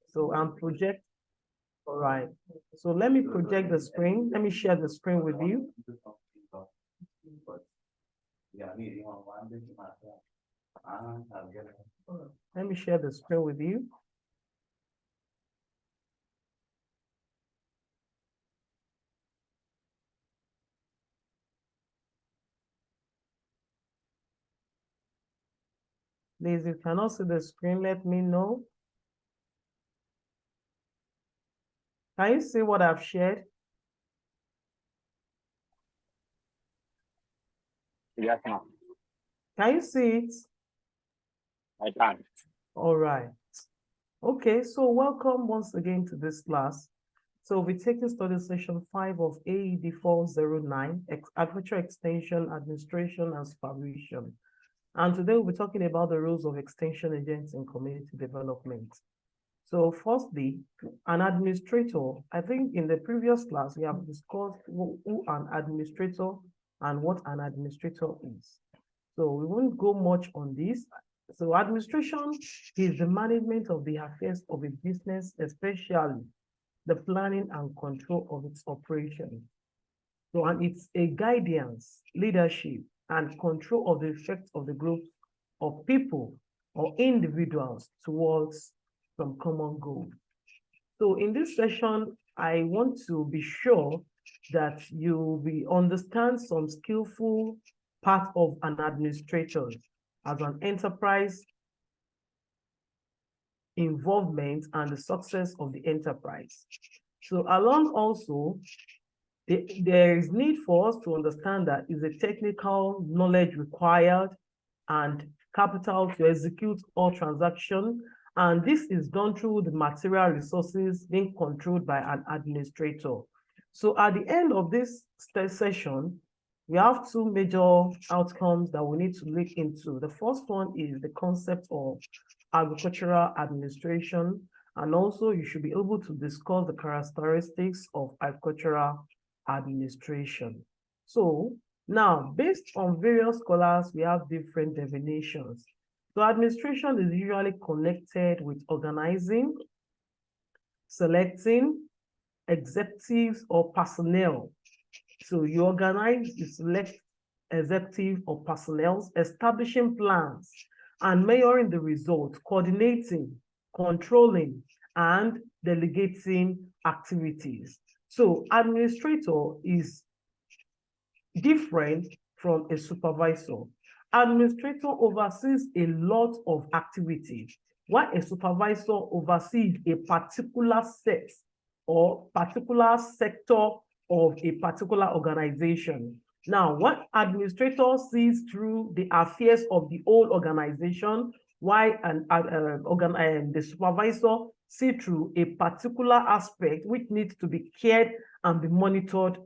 So I'm project. All right. So let me project the screen. Let me share the screen with you. Let me share the screen with you. Please, if you cannot see the screen, let me know. Can you see what I've shared? Yes, ma'am. Can you see it? I can. All right. Okay, so welcome once again to this class. So we're taking study session 5 of AED 409, Agriculture Extension, Administration and Supervision. And today we'll be talking about the roles of extension agents in community development. So firstly, an administrator, I think in the previous class, we have discussed who an administrator and what an administrator is. So we won't go much on this. So administration is the management of the affairs of a business, especially the planning and control of its operation. So, and it's a guidance, leadership, and control of the effects of the group of people or individuals towards some common goal. So in this session, I want to be sure that you will understand some skillful part of an administrator as an enterprise involvement and the success of the enterprise. So along also, there is need for us to understand that is a technical knowledge required and capital to execute all transactions. And this is done through the material resources being controlled by an administrator. So at the end of this session, we have two major outcomes that we need to look into. The first one is the concept of agricultural administration. And also you should be able to discuss the characteristics of agricultural administration. So now, based on various scholars, we have different definitions. So administration is usually connected with organizing, selecting executives or personnel. So you organize, you select executive or personnel, establishing plans and measuring the results, coordinating, controlling, and delegating activities. So administrator is different from a supervisor. Administrator oversees a lot of activities, while a supervisor oversees a particular set or particular sector of a particular organization. Now, what administrator sees through the affairs of the whole organization, while the supervisor sees through a particular aspect which needs to be cared and be monitored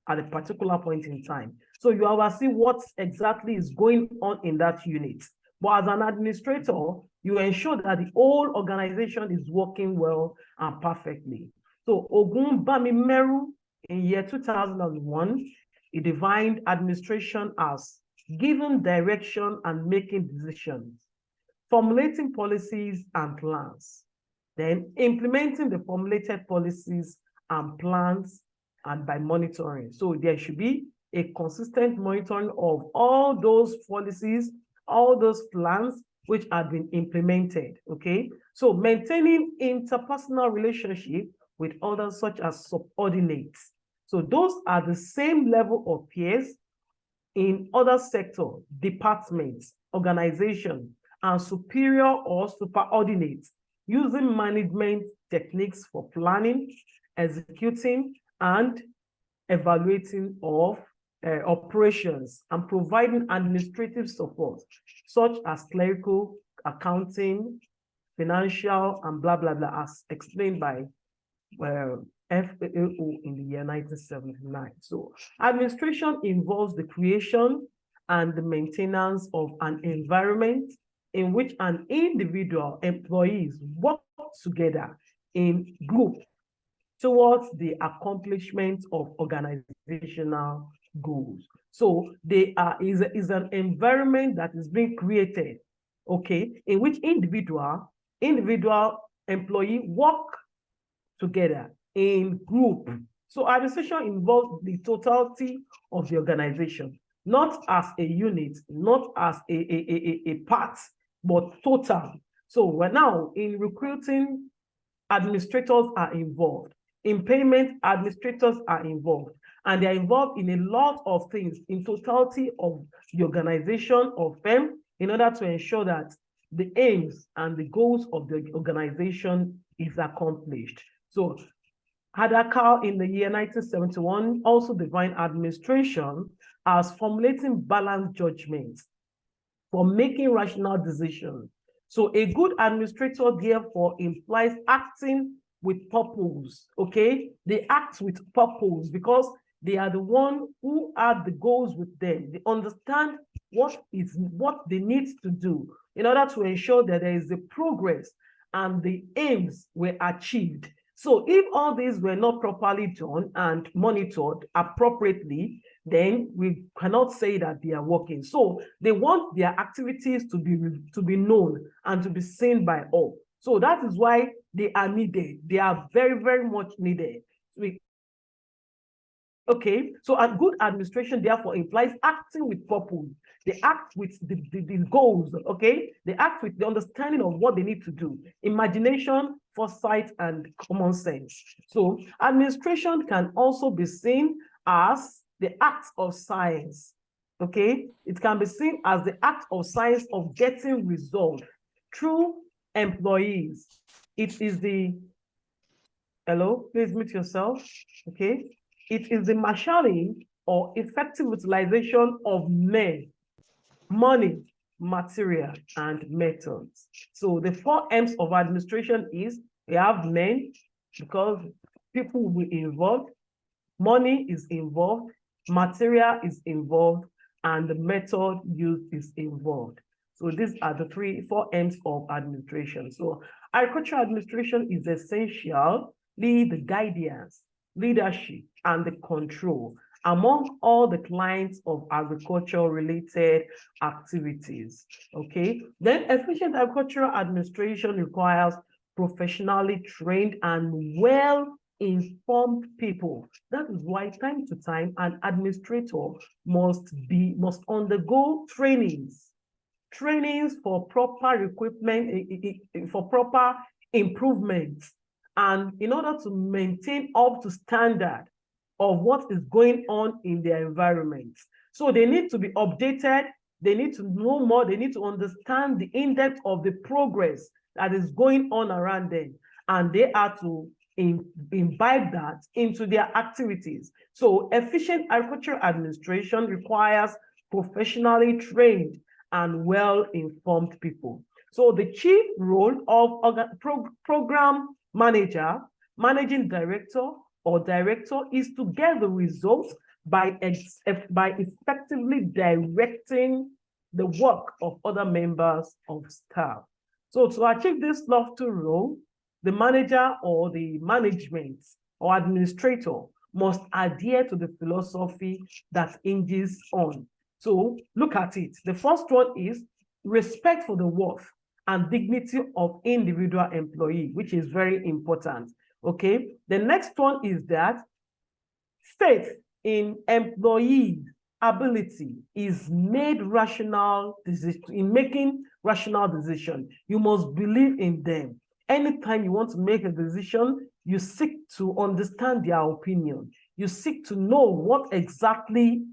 at a particular point in time. So you oversee what exactly is going on in that unit. But as an administrator, you ensure that the whole organization is working well and perfectly. So Ogun Bamimeru in year 2001, he defined administration as giving direction and making decisions, formulating policies and plans, then implementing the formulated policies and plans, and by monitoring. So there should be a consistent monitoring of all those policies, all those plans which have been implemented, okay? So maintaining interpersonal relationship with others such as subordinates. So those are the same level of peers in other sectors, departments, organizations, and superior or superordinates using management techniques for planning, executing, and evaluating of operations and providing administrative support, such as clerical, accounting, financial, and blah, blah, blah, as explained by FAO in the year 1979. So administration involves the creation and the maintenance of an environment in which an individual employees work together in group towards the accomplishment of organizational goals. So they is an environment that is being created, okay, in which individual employee work together in group. So administration involves the totality of the organization, not as a unit, not as a part, but total. So we're now in recruiting, administrators are involved. In payment, administrators are involved. And they're involved in a lot of things in totality of the organization or firm in order to ensure that the aims and the goals of the organization is accomplished. So Hadakar in the year 1971 also defined administration as formulating balanced judgments for making rational decisions. So a good administrator, therefore, implies acting with purpose, okay? They act with purpose because they are the one who have the goals with them. They understand what they need to do in order to ensure that there is a progress and the aims were achieved. So if all these were not properly done and monitored appropriately, then we cannot say that they are working. So they want their activities to be known and to be seen by all. So that is why they are needed. They are very, very much needed. Okay, so a good administration therefore implies acting with purpose. They act with the goals, okay? They act with the understanding of what they need to do, imagination, foresight, and common sense. So administration can also be seen as the act of science, okay? It can be seen as the act of science of getting results through employees. It is the, hello, please mute yourself, okay? It is the marshalling or effective utilization of men, money, material, and methods. So the 4 M's of administration is we have men because people will be involved, money is involved, material is involved, and the method used is involved. So these are the 4 M's of administration. So agricultural administration is essential, the guidance, leadership, and the control among all the clients of agriculture-related activities, okay? Then efficient agricultural administration requires professionally trained and well-informed people. That is why time to time, an administrator must undergo trainings for proper equipment, for proper improvements, and in order to maintain up to standard of what is going on in their environment. So they need to be updated, they need to know more, they need to understand the in-depth of the progress that is going on around them, and they are to imbibe that into their activities. So efficient agricultural administration requires professionally trained and well-informed people. So the chief role of program manager, managing director, or director is to get the results by effectively directing the work of other members of staff. So to achieve this lofty role, the manager or the management or administrator must adhere to the philosophy that hinges on. So look at it. The first one is respect for the worth and dignity of individual employee, which is very important. Okay, the next one is that faith in employee ability is made rational decision in making rational decision. You must believe in them. Anytime you want to make a decision, you seek to understand their opinion. You seek to know what exactly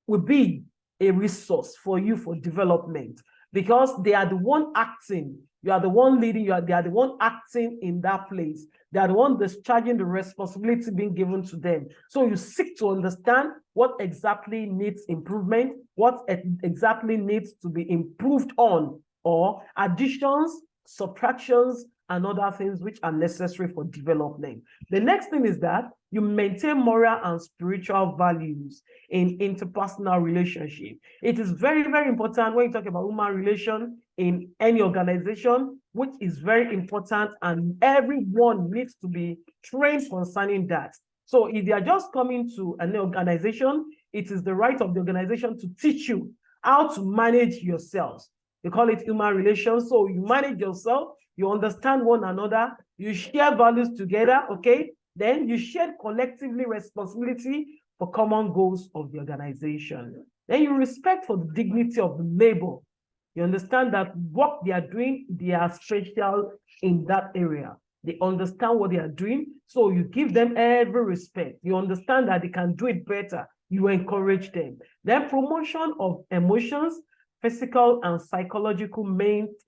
will be a resource for you for development, because they are the one acting. You are the one leading, they are the one acting in that place. They are the one discharging the responsibility being given to them. So you seek to understand what exactly needs improvement, what exactly needs to be improved on, or additions, subtractions, and other things which are necessary for development. The next thing is that you maintain moral and spiritual values in interpersonal relationship. It is very, very important when you talk about human relation in any organization, which is very important, and everyone needs to be trained concerning that. So if they are just coming to an organization, it is the right of the organization to teach you how to manage yourselves. They call it human relations. So you manage yourself, you understand one another, you share values together, okay? Then you share collectively responsibility for common goals of the organization. Then you respect for the dignity of the labor. You understand that what they are doing, they are special in that area. They understand what they are doing, so you give them every respect. You understand that they can do it better. You encourage them. Then promotion of emotions, physical and psychological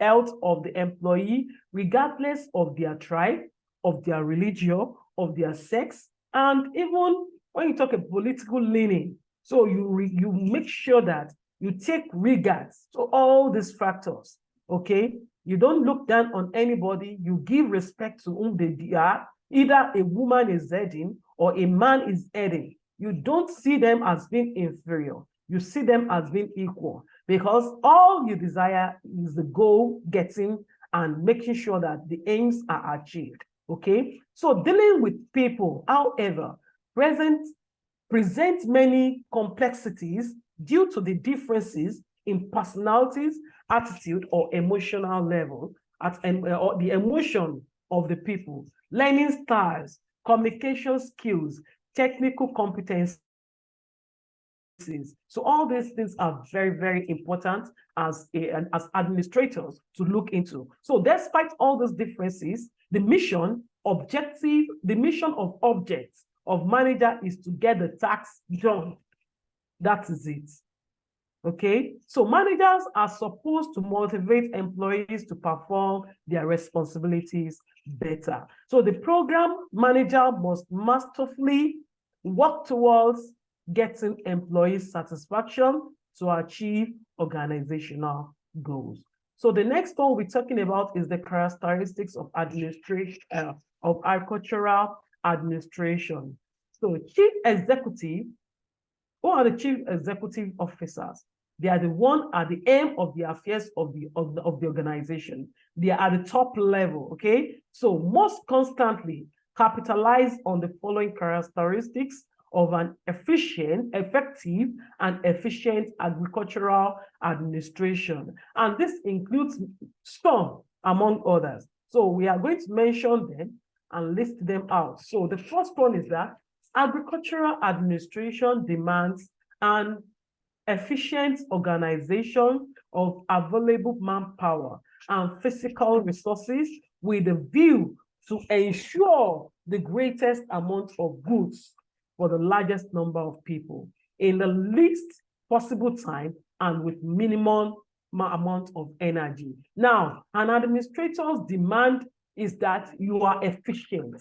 health of the employee, regardless of their tribe, of their religion, of their sex, and even when you talk about political leaning, so you make sure that you take regards to all these factors, okay? You don't look down on anybody. You give respect to whom they are. Either a woman is heading or a man is heading. You don't see them as being inferior. You see them as being equal, because all you desire is the goal getting and making sure that the aims are achieved, okay? So dealing with people, however, present many complexities due to the differences in personalities, attitude, or emotional level, or the emotion of the people, learning styles, communication skills, technical competencies. So all these things are very, very important as administrators to look into. So despite all those differences, the mission of objects of manager is to get the task done. That is it. Okay, so managers are supposed to motivate employees to perform their responsibilities better. So the program manager must masterfully work towards getting employee satisfaction to achieve organizational goals. So the next one we're talking about is the characteristics of administration of agricultural administration. So chief executive, who are the chief executive officers? They are the one at the aim of the affairs of the organization. They are at the top level, okay? So most constantly capitalize on the following characteristics of an effective and efficient agricultural administration. And this includes some among others. So we are going to mention them and list them out. So the first one is that agricultural administration demands an efficient organization of available manpower and physical resources with a view to ensure the greatest amount of goods for the largest number of people in the least possible time and with minimum amount of energy. Now, an administrator's demand is that you are efficient.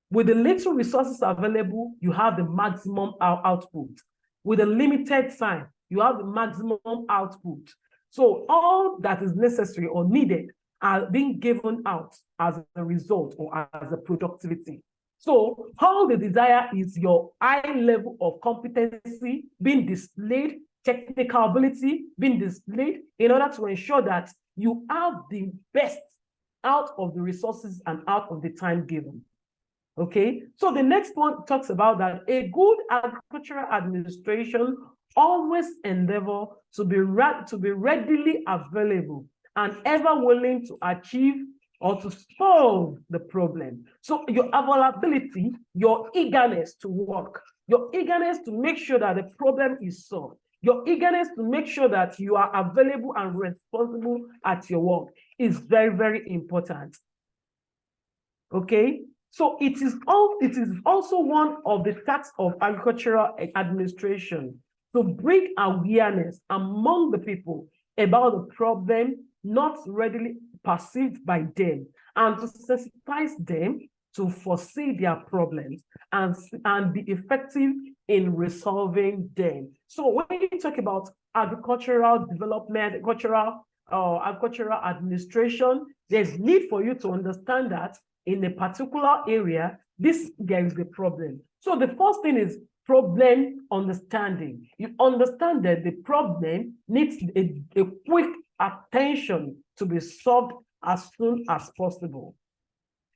With the little resources available, you have the maximum output. With a limited time, you have the maximum output. So all that is necessary or needed are being given out as a result or as a productivity. So all the desire is your high level of competency being displayed, technical ability being displayed in order to ensure that you have the best out of the resources and out of the time given. Okay, so the next one talks about that a good agricultural administration always endeavor to be readily available and ever willing to achieve or to solve the problem. So your availability, your eagerness to work, your eagerness to make sure that the problem is solved, your eagerness to make sure that you are available and responsible at your work is very, very important. Okay. So it is also one of the tasks of agricultural administration to bring awareness among the people about the problem not readily perceived by them and to sensitize them to foresee their problems and be effective in resolving them. So when you talk about agricultural development, agricultural administration, there's need for you to understand that in a particular area, there is a problem. So the first thing is problem understanding. You understand that the problem needs a quick attention to be solved as soon as possible.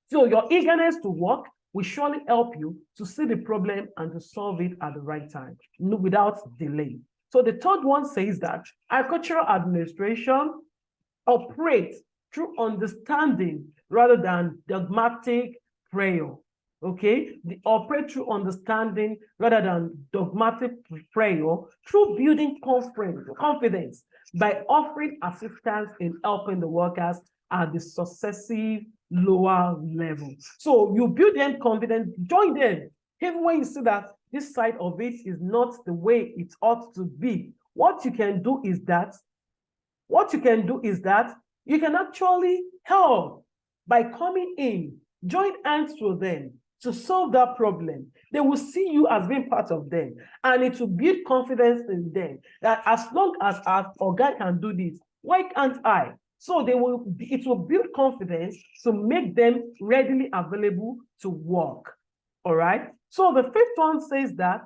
So your eagerness to work will surely help you to see the problem and to solve it at the right time, without delay. So the third one says that agricultural administration operates through understanding rather than dogmatic prayer. Okay, they operate through understanding rather than dogmatic prayer, through building confidence by offering assistance in helping the workers at the successive lower level. So you build them confidence, join them. Even when you see that this side of it is not the way it ought to be, what you can do is that you can actually help by coming in, join hands with them to solve that problem. They will see you as being part of them, and it will build confidence in them that as long as our guy can do this, why can't I? So it will build confidence to make them readily available to work. All right. So the fifth one says that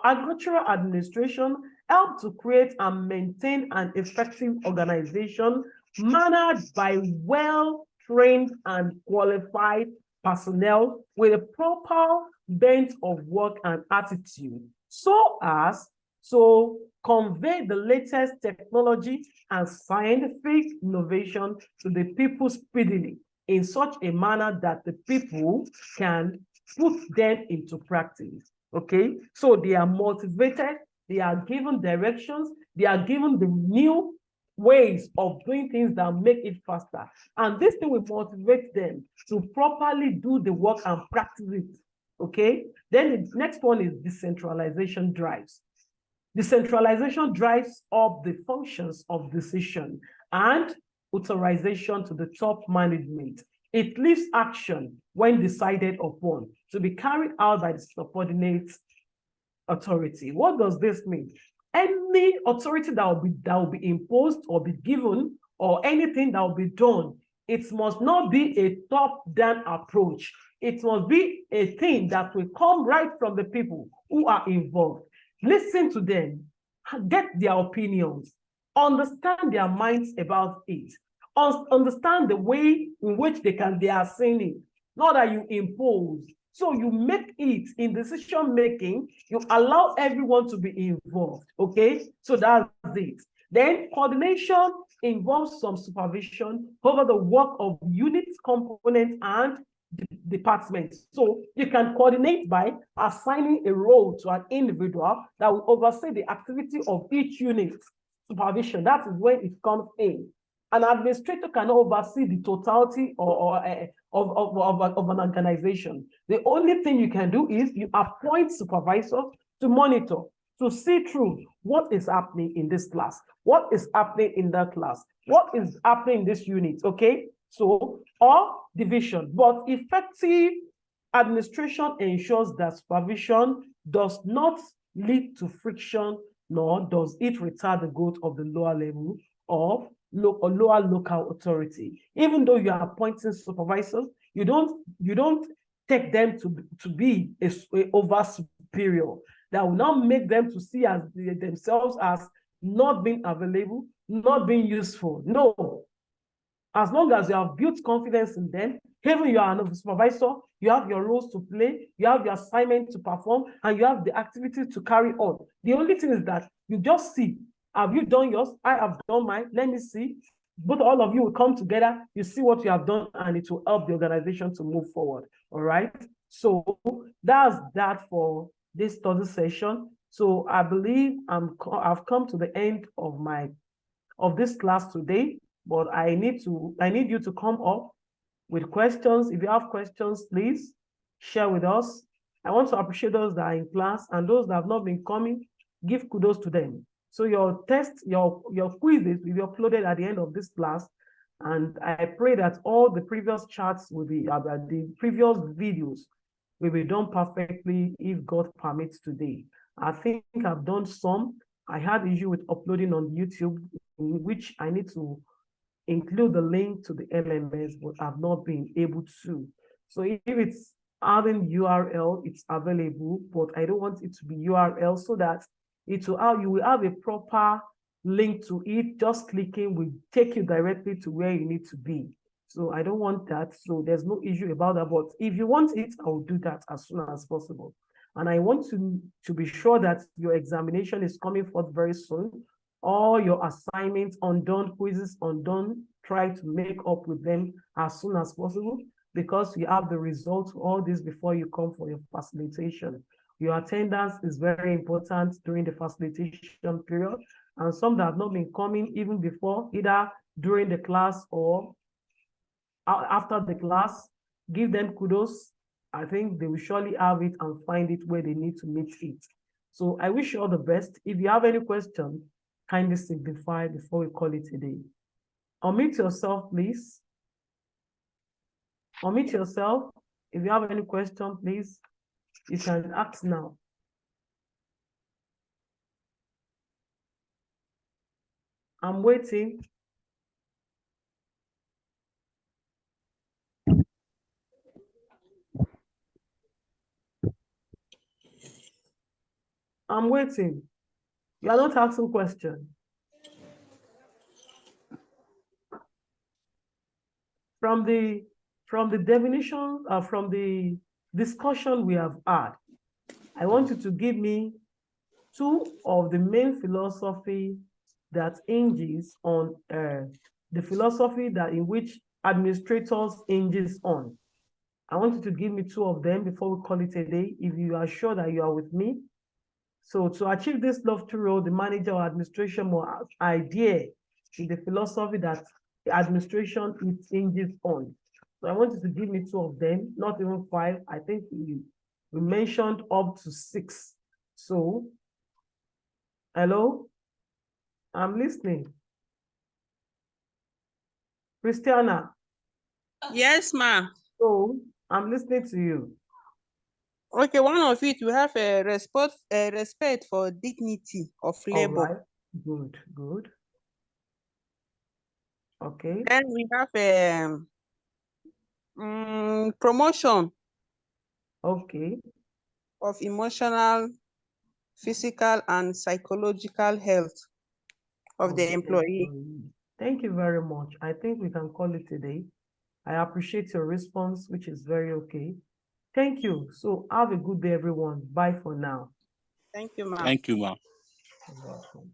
agricultural administration help to create and maintain an effective organization managed by well-trained and qualified personnel with a proper bent of work and attitude, so as to convey the latest technology and scientific innovation to the people speedily in such a manner that the people can put them into practice. Okay, so they are motivated, they are given directions, they are given the new ways of doing things that make it faster. And this thing will motivate them to properly do the work and practice it. Okay, then the next one is decentralization drives. Decentralization drives up the functions of decision and authorization to the top management. It leaves action when decided upon to be carried out by the subordinate authority. What does this mean? Any authority that will be imposed or be given, or anything that will be done, it must not be a top-down approach. It must be a thing that will come right from the people who are involved. Listen to them, get their opinions, understand their minds about it, understand the way in which they are seeing it, not that you impose. So you make it in decision making, you allow everyone to be involved, okay? So that's it. Then coordination involves some supervision over the work of units, components, and departments. So you can coordinate by assigning a role to an individual that will oversee the activity of each unit. Supervision, that is when it comes in. An administrator cannot oversee the totality of an organization. The only thing you can do is you appoint supervisors to monitor, to see through what is happening in this class, what is happening in that class, what is happening in this unit, okay? So, or division, but effective administration ensures that supervision does not lead to friction, nor does it retard the growth of the lower level of lower local authority. Even though you are appointing supervisors, you don't take them to be a over superior that will not make them to see as themselves as not being available, not being useful. No. As long as you have built confidence in them, even you are a supervisor, you have your roles to play, you have your assignment to perform, and you have the activity to carry on. The only thing is that you just see, have you done yours? I have done mine. Let me see. Both all of you will come together, you see what you have done, and it will help the organization to move forward. All right. So that's that for this study session. So I believe I've come to the end of this class today, but I need you to come up with questions. If you have questions, please share with us. I want to appreciate those that are in class, and those that have not been coming, give kudos to them. So your tests, your quizzes will be uploaded at the end of this class. And I pray that all the previous charts will be, the previous videos will be done perfectly if God permits today. I think I've done some. I had issue with uploading on YouTube, in which I need to include the link to the LMS, but I've not been able to. So if it's adding URL, it's available, but I don't want it to be URL so that you will have a proper link to it. Just clicking will take you directly to where you need to be. So I don't want that. So there's no issue about that. But if you want it, I will do that as soon as possible. And I want to be sure that your examination is coming forth very soon. All your assignments, undone quizzes, undone try to make up with them as soon as possible, because you have the results of all this before you come for your facilitation. Your attendance is very important during the facilitation period, and some that have not been coming even before, either during the class or after the class, give them kudos. I think they will surely have it and find it where they need to meet it. So I wish you all the best. If you have any question, kindly signify before we call it a day. Unmute yourself, please. Unmute yourself. If you have any question, please, you can ask now. I'm waiting. I'm waiting. You are not asking questions. From the definition, from the discussion we have had, I want you to give me two of the main philosophy that hinges on the philosophy that in which administrators hinges on. I want you to give me two of them before we call it a day, if you are sure that you are with me. So to achieve this lofty role, the manager or administration must idea in the philosophy that the administration it hinges on. So I want you to give me two of them, not even five. I think we mentioned up to 6. So, hello? I'm listening. Christiana. Yes, ma. So, I'm listening to you. Okay, one of it, we have a respect for dignity of labor. All right. Good, good. Okay. Then we have promotion Okay. of emotional, physical, and psychological health of the employee. Thank you very much. I think we can call it a day. I appreciate your response, which is very okay. Thank you. So have a good day, everyone. Bye for now. Thank you, ma'am. Thank you, ma'am. You're welcome.